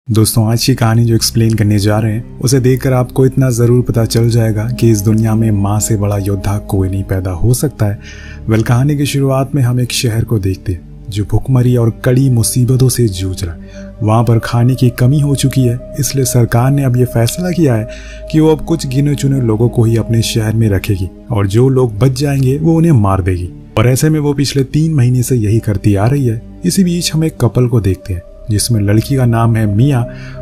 दोस्तों, आज की कहानी जो एक्सप्लेन करने जा रहे हैं उसे देखकर आपको इतना ज़रूर पता चल जाएगा कि इस दुनिया में माँ से बड़ा योद्धा कोई नहीं पैदा हो सकता है। कहानी की शुरुआत में हम एक शहर को देखते हैं जो भुखमरी और कड़ी मुसीबतों से जूझ रहा है। वहाँ पर खाने की कमी हो चुकी है, इसलिए सरकार ने अब ये फैसला किया है कि वो अब कुछ गिने चुने लोगों को ही अपने शहर में रखेगी और जो लोग बच जाएंगे वो उन्हें मार देगी। और ऐसे में वो पिछले 3 महीने से यही करती आ रही है। इसी बीच हम एक कपल को देखते हैं जिसमें लड़की का नाम है मिया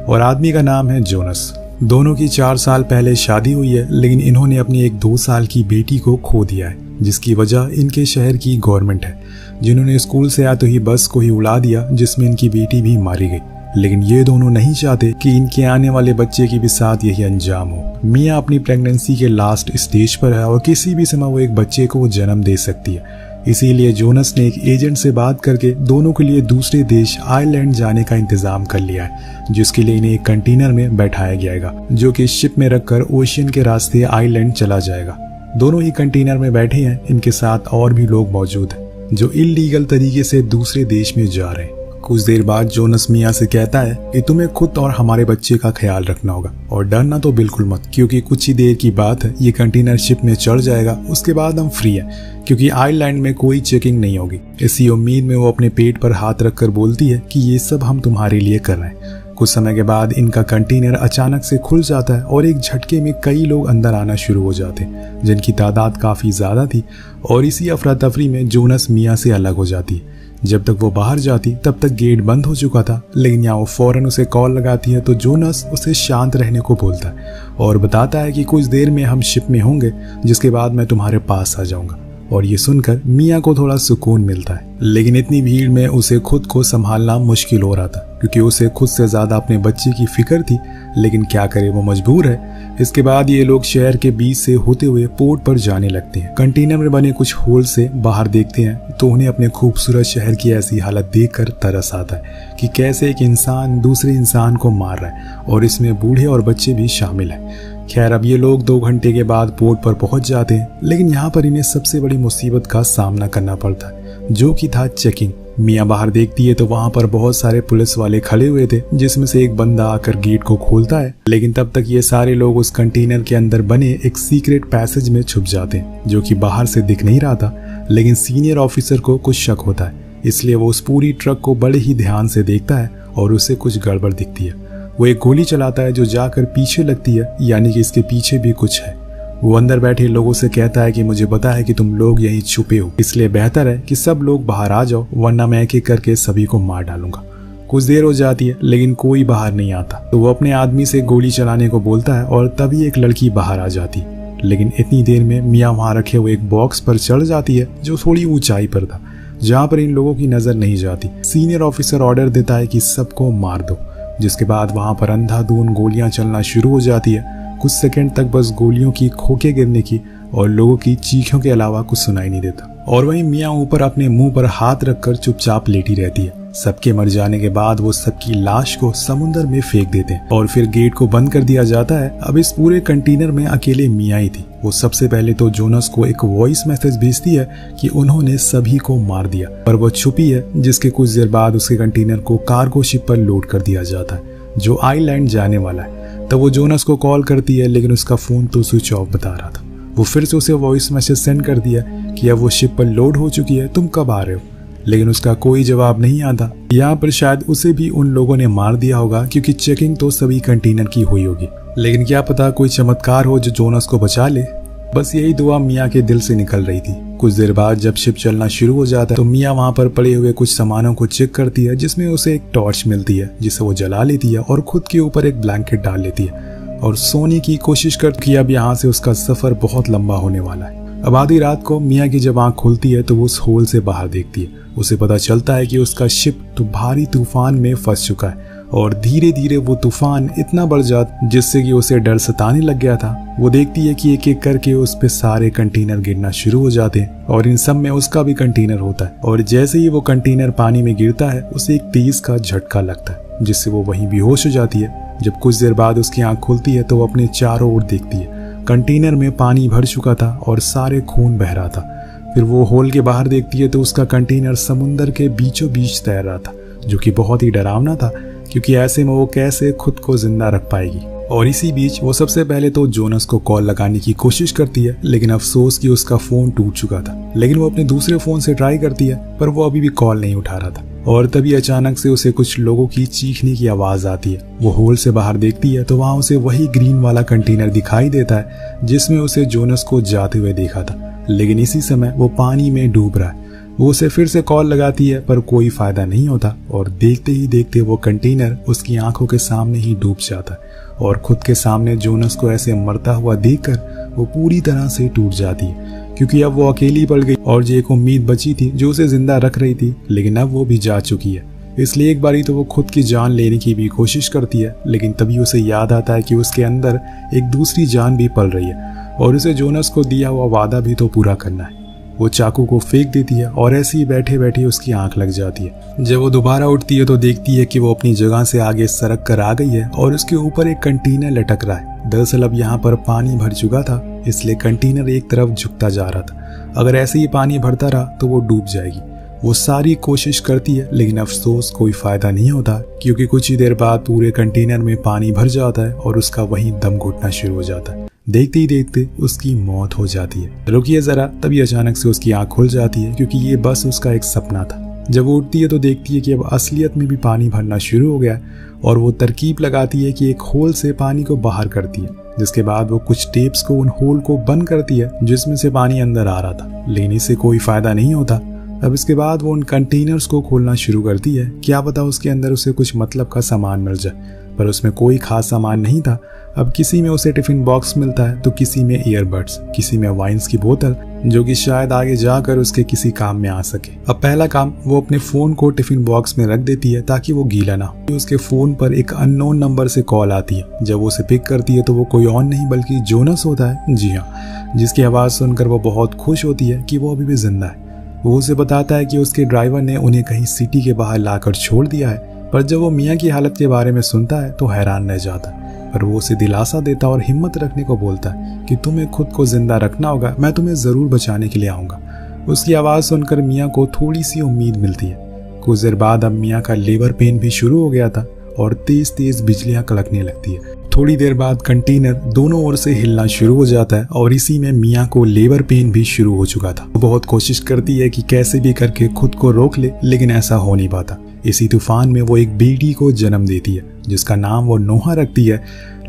और आदमी का नाम है जोनस। दोनों की 4 साल पहले शादी हुई है, लेकिन इन्होंने अपनी एक 2 साल की बेटी को खो दिया है, जिसकी वजह इनके शहर की गवर्नमेंट है, जिन्होंने स्कूल से आते ही बस को ही उड़ा दिया, जिसमें इनकी बेटी भी मारी गई। लेकिन ये दोनों नहीं चाहते कि इनके आने वाले बच्चे की भी साथ यही अंजाम हो। मिया अपनी प्रेगनेंसी के लास्ट स्टेज पर है और किसी भी समय वो एक बच्चे को जन्म दे सकती है। इसीलिए जोनस ने एक एजेंट से बात करके दोनों के लिए दूसरे देश आयरलैंड जाने का इंतजाम कर लिया है, जिसके लिए इन्हें एक कंटेनर में बैठाया जाएगा जो कि शिप में रखकर ओशियन के रास्ते आयरलैंड चला जाएगा। दोनों ही कंटेनर में बैठे हैं, इनके साथ और भी लोग मौजूद हैं जो इल्लीगल तरीके से दूसरे देश में जा रहे हैं। कुछ देर बाद जोनस मिया से कहता है कि तुम्हें खुद और हमारे बच्चे का ख्याल रखना होगा और डरना तो बिल्कुल मत, क्योंकि कुछ ही देर की बात है, ये कंटेनर शिप में चढ़ जाएगा। उसके बाद हम फ्री हैं, क्योंकि आयरलैंड में कोई चेकिंग नहीं होगी। इसी उम्मीद में वो अपने पेट पर हाथ रखकर बोलती है कि ये सब हम तुम्हारे लिए कर रहे हैं। कुछ समय के बाद इनका कंटेनर अचानक से खुल जाता है और एक झटके में कई लोग अंदर आना शुरू हो जाते हैं, जिनकी तादाद काफी ज्यादा थी। और इसी अफरा तफरी में जोनस मिया से अलग हो जाती है। जब तक वो बाहर जाती तब तक गेट बंद हो चुका था, लेकिन यहाँ वो फौरन उसे कॉल लगाती है तो जोनस उसे शांत रहने को बोलता है और बताता है कि कुछ देर में हम शिप में होंगे, जिसके बाद मैं तुम्हारे पास आ जाऊंगा। और ये सुनकर मिया को थोड़ा सुकून मिलता है, लेकिन इतनी भीड़ में उसे खुद को संभालना मुश्किल हो रहा था, क्योंकि उसे खुद से ज्यादा अपने बच्चे की फिक्र थी। लेकिन क्या करे, वो मजबूर है। इसके बाद ये लोग शहर के बीच से होते हुए पोर्ट पर जाने लगते हैं। कंटेनर में बने कुछ होल से बाहर देखते हैं तो उन्हें अपने खूबसूरत शहर की ऐसी हालत देखकर तरस आता है कि कैसे एक इंसान दूसरे इंसान को मार रहा है, और इसमें बूढ़े और बच्चे भी शामिल हैं। खैर, अब ये लोग 2 घंटे के बाद पोर्ट पर पहुंच जाते हैं, लेकिन यहाँ पर इन्हें सबसे बड़ी मुसीबत का सामना करना पड़ता है, जो कि था चेकिंग। मिया बाहर देखती है तो वहां पर बहुत सारे पुलिस वाले खड़े हुए थे, जिसमें से एक बंदा आकर गेट को खोलता है। लेकिन तब तक ये सारे लोग उस कंटेनर के अंदर बने एक सीक्रेट पैसेज में छुप जाते हैं, जो कि बाहर से दिख नहीं रहा था। लेकिन सीनियर ऑफिसर को कुछ शक होता है, इसलिए वो उस पूरी ट्रक को बड़े ही ध्यान से देखता है और उसे कुछ गड़बड़ दिखती है। वो एक गोली चलाता है जो जाकर पीछे लगती है, यानी कि इसके पीछे भी कुछ है। वो अंदर बैठे लोगों से कहता है कि मुझे पता है कि तुम लोग यहीं छुपे हो, इसलिए बेहतर है कि सब लोग बाहर आ जाओ, वरना मैं एक एक करके सभी को मार डालूंगा। कुछ देर हो जाती है, लेकिन कोई बाहर नहीं आता, तो वो अपने आदमी से गोली चलाने को बोलता है और तभी एक लड़की बाहर आ जाती। लेकिन इतनी देर में मिया वहां रखे हुए एक बॉक्स पर चढ़ जाती है जो थोड़ी ऊंचाई पर था, जहाँ पर इन लोगों की नजर नहीं जाती। सीनियर ऑफिसर ऑर्डर देता है कि सबको मार दो, जिसके बाद वहां पर अंधाधुंध गोलियां चलना शुरू हो जाती है। कुछ सेकंड तक बस गोलियों की खोखे गिरने की और लोगों की चीखों के अलावा कुछ सुनाई नहीं देता। और वहीं मिया ऊपर अपने मुंह पर हाथ रखकर चुपचाप लेटी रहती है। सबके मर जाने के बाद वो सबकी लाश को समुद्र में फेंक देते हैं और फिर गेट को बंद कर दिया जाता है। अब इस पूरे कंटेनर में अकेले मिया ही थी। वो सबसे पहले तो जोनस को एक वॉइस मैसेज भेजती है कि उन्होंने सभी को मार दिया, पर वो छुपी है, जिसके कुछ देर बाद उसके कंटेनर को कार्गो शिप पर लोड कर दिया जाता है जो आयरलैंड जाने वाला है। तब वो जोनस को कॉल करती है, लेकिन उसका फोन तो स्विच ऑफ बता रहा था। वो फिर से उसे वॉइस मैसेज सेंड कर दिया कि अब वो शिप पर लोड हो चुकी है, तुम कब आ रहे हो, लेकिन उसका कोई जवाब नहीं आता। यहाँ पर शायद उसे भी उन लोगों ने मार दिया होगा, क्योंकि चेकिंग तो सभी कंटेनर की हुई होगी। लेकिन क्या पता कोई चमत्कार हो जो जोनस को बचा ले। बस यही दुआ मिया के दिल से निकल रही थी। कुछ देर बाद जब शिप चलना शुरू हो जाता है तो मिया वहां पर पड़े हुए कुछ सामानों को चेक करती है, जिसमें उसे एक टॉर्च मिलती है, जिसे वो जला लेती है और खुद के ऊपर एक ब्लैंकेट डाल लेती है और सोने की कोशिश करती है। अब यहाँ से उसका सफर बहुत लंबा होने वाला है। अब आधी रात को मिया की जब आंख खुलती है तो वो उस होल से बाहर देखती है। उसे पता चलता है कि उसका शिप तो भारी तूफान में फंस चुका है और धीरे धीरे वो तूफान इतना बढ़ जाता जिससे कि उसे डर सताने लग गया था। वो देखती है कि एक एक करके उस पे सारे कंटेनर गिरना शुरू हो जाते हैं और इन सब में उसका भी कंटेनर होता है। और जैसे ही वो कंटेनर पानी में गिरता है उसे एक तेज का झटका लगता है, जिससे वो वहीं बेहोश हो जाती है। जब कुछ देर बाद उसकी आंख खुलती है तो वो अपने चारों ओर देखती है। कंटेनर में पानी भर चुका था और सारे खून बह रहा था। फिर वो होल के बाहर देखती है तो उसका कंटेनर समुंदर के बीचों बीच तैर रहा था, जो कि बहुत ही डरावना था, क्योंकि ऐसे में वो कैसे खुद को जिंदा रख पाएगी। और इसी बीच वो सबसे पहले तो जोनस को कॉल लगाने की कोशिश करती है, लेकिन अफसोस कि उसका फोन टूट चुका था। लेकिन वो अपने दूसरे फोन से ट्राई करती है, पर वो अभी भी कॉल नहीं उठा रहा था। और तभी अचानक से उसे कुछ लोगों की चीखने की आवाज आती है। वो होल से बाहर देखती है तो वहां उसे वही ग्रीन वाला कंटेनर दिखाई देता है जिसमें उसे जोनस को जाते हुए देखा था। लेकिन इसी समय वो पानी में डूब रहा है। वो उसे फिर से कॉल लगाती है, पर कोई फायदा नहीं होता और देखते ही देखते वो कंटेनर उसकी आंखों के सामने ही डूब जाता है। और खुद के सामने जोनस को ऐसे मरता हुआ देखकर वो पूरी तरह से टूट जाती है, क्योंकि अब वो अकेली पड़ गई और जो एक उम्मीद बची थी जो उसे जिंदा रख रही थी, लेकिन अब वो भी जा चुकी है। इसलिए एक बारी तो वो खुद की जान लेने की भी कोशिश करती है, लेकिन तभी उसे याद आता है कि उसके अंदर एक दूसरी जान भी पल रही है और उसे जोनस को दिया हुआ वादा भी तो पूरा करना है। वो चाकू को फेंक देती है और ऐसे ही बैठे बैठे उसकी आंख लग जाती है। जब वो दोबारा उठती है तो देखती है कि वो अपनी जगह से आगे सरक कर आ गई है और उसके ऊपर एक कंटेनर लटक रहा है। दरअसल अब यहाँ पर पानी भर चुका था, इसलिए कंटेनर एक तरफ झुकता जा रहा था। अगर ऐसे ही पानी भरता रहा तो वो डूब जाएगी। वो सारी कोशिश करती है, लेकिन अफसोस कोई फायदा नहीं होता, क्योंकि कुछ ही देर बाद पूरे कंटेनर में पानी भर जाता है और उसका वहीं दम घुटना शुरू हो जाता है। देखते ही देखते उसकी मौत हो जाती है। रुकिए जरा, तभी अचानक से उसकी आंख खुल जाती है, क्योंकि ये बस उसका एक सपना था। जब वो उठती है तो देखती है कि अब असलियत में भी पानी भरना शुरू हो गया और वो तरकीब लगाती है कि एक होल से पानी को बाहर करती है, जिसके बाद वो कुछ टेप्स को उन होल को बंद करती है जिसमें से पानी अंदर आ रहा था। लेकिन इससे कोई फायदा नहीं होता। अब इसके बाद वो उन कंटेनर्स को खोलना शुरू करती है, क्या पता उसके अंदर उसे कुछ मतलब का सामान मिल जाए, पर उसमें कोई खास सामान नहीं था। अब किसी में उसे टिफिन बॉक्स मिलता है तो किसी में ईयरबड्स, किसी में वाइन्स की बोतल, जो कि शायद आगे जाकर उसके किसी काम में आ सके। अब पहला काम, वो अपने फोन को टिफिन बॉक्स में रख देती है ताकि वो गीला ना हो। उसके फोन पर एक अननोन नंबर से कॉल आती है। जब वो उसे पिक करती है तो वो कोई और नहीं बल्कि जोनस होता है। जी हाँ, जिसकी आवाज सुनकर वो बहुत खुश होती है कि वो अभी भी जिंदा है। वो उसे बताता है कि उसके ड्राइवर ने उन्हें कहीं सिटी के बाहर लाकर छोड़ दिया है, पर जब वो मियाँ की हालत के बारे में सुनता है तो हैरान रह जाता है। पर वो उसे दिलासा देता और हिम्मत रखने को बोलता है कि तुम्हें खुद को जिंदा रखना होगा, मैं तुम्हें जरूर बचाने के लिए आऊंगा। उसकी आवाज सुनकर मियाँ को थोड़ी सी उम्मीद मिलती है। कुछ देर बाद अब मियाँ का लेबर पेन भी शुरू हो गया था और तेज तेज बिजलियां कड़कने लगती है। थोड़ी देर बाद कंटेनर दोनों ओर से हिलना शुरू हो जाता है और इसी में मियाँ को लेबर पेन भी शुरू हो चुका था। वो बहुत कोशिश करती है कि कैसे भी करके खुद को रोक ले, लेकिन ऐसा हो नहीं पाता। इसी तूफान में वो एक बेटी को जन्म देती है जिसका नाम वो नोहा रखती है।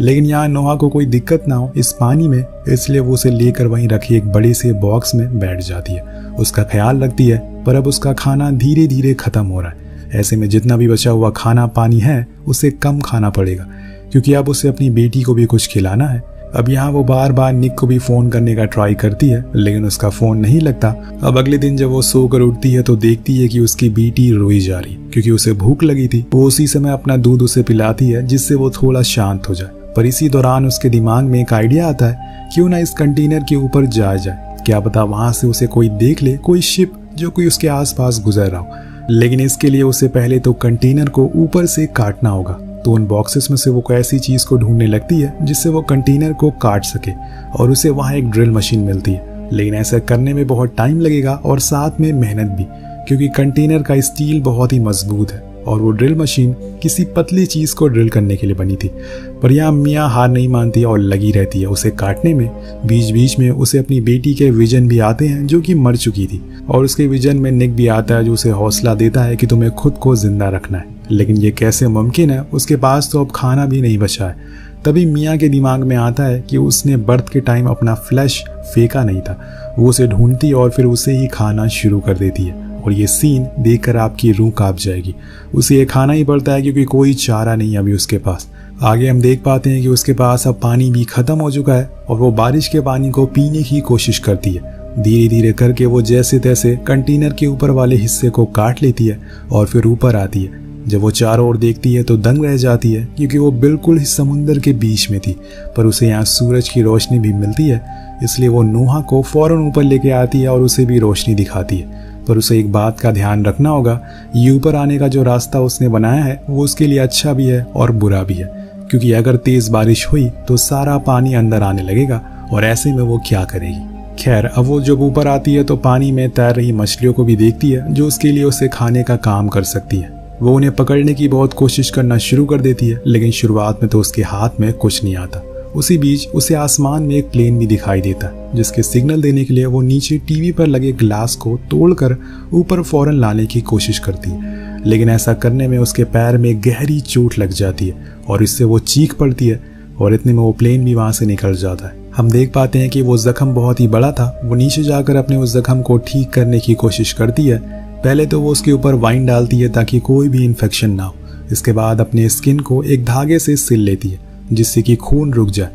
लेकिन यहाँ नोहा को कोई दिक्कत ना हो इस पानी में, इसलिए वो उसे लेकर वहीं रखे एक बड़े से बॉक्स में बैठ जाती है। उसका ख्याल रखती है, पर अब उसका खाना धीरे धीरे खत्म हो रहा है। ऐसे में जितना भी बचा हुआ खाना पानी है उसे कम खाना पड़ेगा, क्योंकि अब उसे अपनी बेटी को भी कुछ खिलाना है। अब यहाँ वो बार बार निक को भी फोन करने का ट्राई करती है, लेकिन उसका फोन नहीं लगता। अब अगले दिन जब वो सोकर उठती है तो देखती है कि उसकी बेटी रोई जा रही, क्योंकि उसे भूख लगी थी। वो उसी समय अपना दूध उसे पिलाती है जिससे वो थोड़ा शांत हो जाए। पर इसी दौरान उसके दिमाग में एक आइडिया आता है, क्यों ना इस कंटेनर के ऊपर जाया जाए, क्या पता वहां से उसे कोई देख ले, कोई शिप जो कोई उसके आसपास गुजर रहा हो। लेकिन इसके लिए उसे पहले तो कंटेनर को ऊपर से काटना होगा। तो उन बॉक्सेस में से वो कोई ऐसी चीज को ढूंढने लगती है जिससे वो कंटेनर को काट सके, और उसे वहां एक ड्रिल मशीन मिलती है। लेकिन ऐसा करने में बहुत टाइम लगेगा और साथ में मेहनत भी, क्योंकि कंटेनर का स्टील बहुत ही मजबूत है और वो ड्रिल मशीन किसी पतली चीज को ड्रिल करने के लिए बनी थी। पर यहाँ मियाँ हार नहीं मानती और लगी रहती है उसे काटने में। बीच बीच में उसे अपनी बेटी के विजन भी आते हैं जो कि मर चुकी थी, और उसके विजन में निक भी आता है जो उसे हौसला देता है कि तुम्हें खुद को जिंदा रखना है। लेकिन ये कैसे मुमकिन है, उसके पास तो अब खाना भी नहीं बचा है। तभी मियाँ के दिमाग में आता है कि उसने बर्थ के टाइम अपना फ्लैश फेंका नहीं था। वो उसे ढूंढती और फिर उसे ही खाना शुरू कर देती है, और ये सीन देखकर आपकी रूह कांप जाएगी। उसे ये खाना ही पड़ता है क्योंकि कोई चारा नहीं अभी उसके पास। आगे हम देख पाते हैं कि उसके पास अब पानी भी खत्म हो चुका है और वो बारिश के पानी को पीने की कोशिश करती है। धीरे धीरे करके वो जैसे तैसे कंटेनर के ऊपर वाले हिस्से को काट लेती है और फिर ऊपर आती है। जब वो चारों ओर देखती है तो दंग रह जाती है, क्योंकि वो बिल्कुल ही समुंदर के बीच में थी, पर उसे यहाँ सूरज की रोशनी भी मिलती है। इसलिए वो नोहा को फौरन ऊपर लेके आती है और उसे भी रोशनी दिखाती है। पर उसे एक बात का ध्यान रखना होगा, ये ऊपर आने का जो रास्ता उसने बनाया है वो उसके लिए अच्छा भी है और बुरा भी है, क्योंकि अगर तेज बारिश हुई तो सारा पानी अंदर आने लगेगा, और ऐसे में वो क्या करेगी। खैर, अब वो जब ऊपर आती है तो पानी में तैर रही मछलियों को भी देखती है जो उसके लिए उसे खाने का काम कर सकती है। वो उन्हें पकड़ने की बहुत कोशिश करना शुरू कर देती है, लेकिन शुरुआत में तो उसके हाथ में कुछ नहीं आता। उसी बीच उसे आसमान में एक प्लेन भी दिखाई देता है, जिसके सिग्नल देने के लिए वो नीचे टीवी पर लगे ग्लास को तोड़कर ऊपर फौरन लाने की कोशिश करती है, लेकिन ऐसा करने में उसके पैर में गहरी चोट लग जाती है और इससे वो चीख पड़ती है और इतने में वो प्लेन भी वहां से निकल जाता है। हम देख पाते हैं कि वो जख्म बहुत ही बड़ा था। वो नीचे जाकर अपने उस जख्म को ठीक करने की कोशिश करती है। पहले तो वो उसके ऊपर वाइन डालती है ताकि कोई भी इन्फेक्शन ना हो। इसके बाद अपने स्किन को एक धागे से सिल लेती है जिससे कि खून रुक जाए।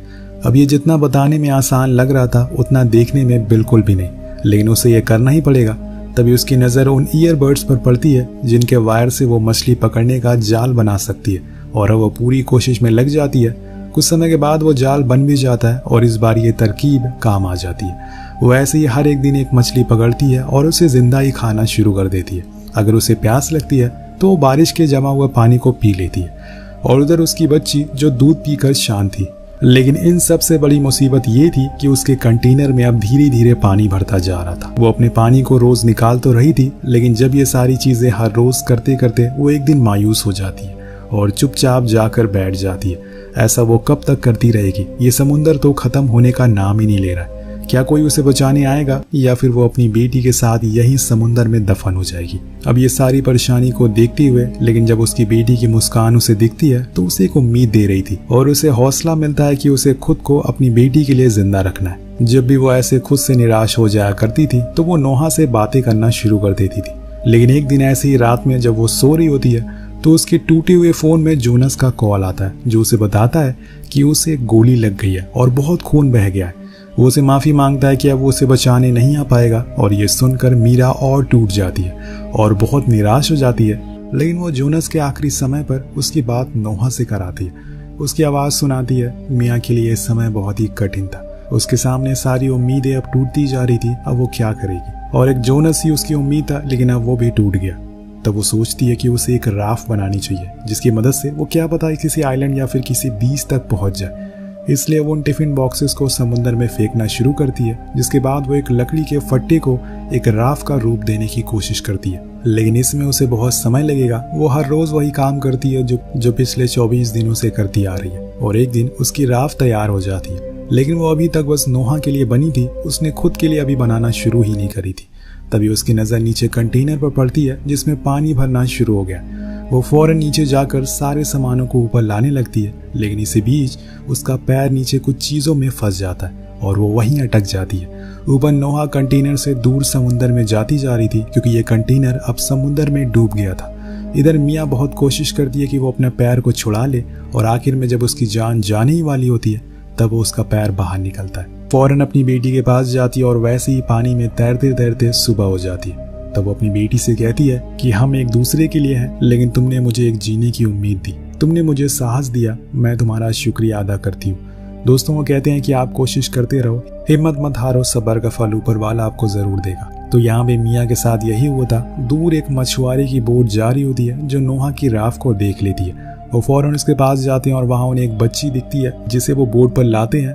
अब ये जितना बताने में आसान लग रहा था उतना देखने में बिल्कुल भी नहीं, लेकिन उसे ये करना ही पड़ेगा। तभी उसकी नज़र उन ईयरबड्स पर पड़ती है जिनके वायर से वो मछली पकड़ने का जाल बना सकती है और वो पूरी कोशिश में लग जाती है। कुछ समय के बाद वो जाल बन भी जाता है और इस बार ये तरकीब काम आ जाती है। वो ऐसे ही हर एक दिन एक मछली पकड़ती है और उसे जिंदा ही खाना शुरू कर देती है। अगर उसे प्यास लगती है तो वो बारिश के जमा हुए पानी को पी लेती है और उधर उसकी बच्ची जो दूध पीकर शांत थी। लेकिन इन सबसे बड़ी मुसीबत ये थी कि उसके कंटेनर में अब धीरे धीरे पानी भरता जा रहा था। वो अपने पानी को रोज निकाल तो रही थी, लेकिन जब ये सारी चीजें हर रोज करते करते वो एक दिन मायूस हो जाती है और चुपचाप जाकर बैठ जाती है। ऐसा वो कब तक करती रहेगी? ये समुंदर तो खत्म होने का नाम ही नहीं ले रहा है। क्या कोई उसे बचाने आएगा या फिर वो अपनी बेटी के साथ यही समुंदर में दफन हो जाएगी? अब ये सारी परेशानी को देखते हुए, लेकिन जब उसकी बेटी की मुस्कान उसे दिखती है तो उसे एक उम्मीद दे रही थी और उसे हौसला मिलता है कि उसे खुद को अपनी बेटी के लिए जिंदा रखना है। जब भी वो ऐसे खुद से निराश हो जाया करती थी तो वो नोहा से बातें करना शुरू कर देती थी। लेकिन एक दिन ऐसी ही रात में जब वो सो रही होती है तो उसके टूटे हुए फोन में जोनस का कॉल आता है जो उसे बताता है कि उसे गोली लग गई है और बहुत खून बह गया है। वो उसे माफी मांगता है कि अब वो उसे बचाने नहीं आ पाएगा और ये सुनकर मीरा और टूट जाती है और बहुत निराश हो जाती है। लेकिन वो जोनस के आखिरी समय पर उसकी बात नोहा से कराती है। उसकी आवाज सुनाती है। मियाँ के लिए इस समय बहुत ही कठिन था। उसके सामने सारी उम्मीदें अब टूटती जा रही थी। अब वो क्या करेगी? और एक जोनस ही उसकी उम्मीद था, लेकिन अब वो भी टूट गया। तब वो सोचती है कि उसे एक राफ्ट बनानी चाहिए जिसकी मदद से वो क्या पता किसी आइलैंड या फिर किसी बीच तक पहुंच जाए। इसलिए वो उन टिफिन बॉक्सेस को समुद्र में फेंकना शुरू करती है, जिसके बाद वो एक लकड़ी के फट्टे को एक राफ्ट का रूप देने की कोशिश करती है। लेकिन इसमें उसे बहुत समय लगेगा। वो हर रोज वही काम करती है जो पिछले 24 दिनों से करती आ रही है और एक दिन उसकी राफ्ट तैयार हो जाती है। लेकिन वो अभी तक बस नोहा के लिए बनी थी, उसने खुद के लिए अभी बनाना शुरू ही नहीं करी थी। तभी उसकी नज़र नीचे कंटेनर पर पड़ती है जिसमें पानी भरना शुरू हो गया। वो फौरन नीचे जाकर सारे सामानों को ऊपर लाने लगती है, लेकिन इसी बीच उसका पैर नीचे कुछ चीज़ों में फंस जाता है और वो वहीं अटक जाती है। ऊपर नोहा कंटेनर से दूर समुंदर में जाती जा रही थी क्योंकि ये कंटेनर अब समुंदर में डूब गया था। इधर मियाँ बहुत कोशिश करती है कि वो अपने पैर को छुड़ा ले और आखिर में जब उसकी जान जाने ही वाली होती है तब उसका पैर बाहर निकलता है। फौरन अपनी बेटी के पास जाती है और वैसे ही पानी में तैरते तैरते सुबह हो जाती है। तब वो अपनी बेटी से कहती है कि हम एक दूसरे के लिए हैं, लेकिन तुमने मुझे एक जीने की उम्मीद दी, तुमने मुझे साहस दिया, मैं तुम्हारा शुक्रिया अदा करती हूँ। दोस्तों वो कहते हैं कि आप कोशिश करते रहो, हिम्मत मत हारो, सब्र का फल ऊपर वाला आपको जरूर देगा। तो यहाँ पे मियाँ के साथ यही हुआ था। दूर एक मछुआरे की बोट जा रही होती है जो नोहा की राफ्ट को देख लेती है। वो फौरन उसके पास जाते हैं और वहाँ उन्हें एक बच्ची दिखती है जिसे वो बोट पर लाते हैं,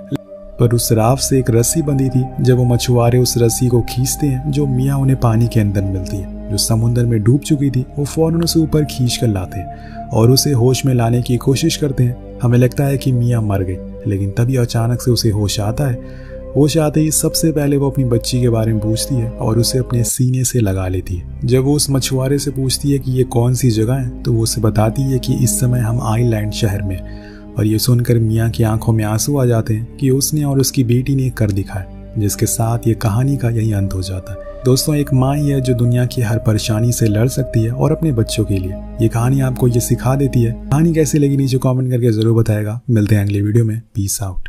पर उस राफ्ट से एक रस्सी बंधी थी। जब वो मछुआरे उस रस्सी को खींचते हैं जो मियाँ उन्हें पानी के अंदर मिलती है जो समुद्र में डूब चुकी थी, वो फौरन उसे ऊपर खींच कर लाते हैं और उसे होश में लाने की कोशिश करते हैं। हमें लगता है कि मियाँ मर गई, लेकिन तभी अचानक से उसे होश आता है। होश आते ही सबसे पहले वो अपनी बच्ची के बारे में पूछती है और उसे अपने सीने से लगा लेती है। जब वो उस मछुआरे से पूछती है कि ये कौन सी जगह है तो वो उसे बताती है कि इस समय हम आइलैंड शहर में, और ये सुनकर मियाँ की आंखों में आंसू आ जाते हैं कि उसने और उसकी बेटी ने कर दिखाया, जिसके साथ ये कहानी का यही अंत हो जाता है। दोस्तों एक माँ ही है जो दुनिया की हर परेशानी से लड़ सकती है और अपने बच्चों के लिए। ये कहानी आपको ये सिखा देती है। कहानी कैसी लगी नीचे कमेंट करके जरूर बताएगा। मिलते हैं अगले वीडियो में। Peace out.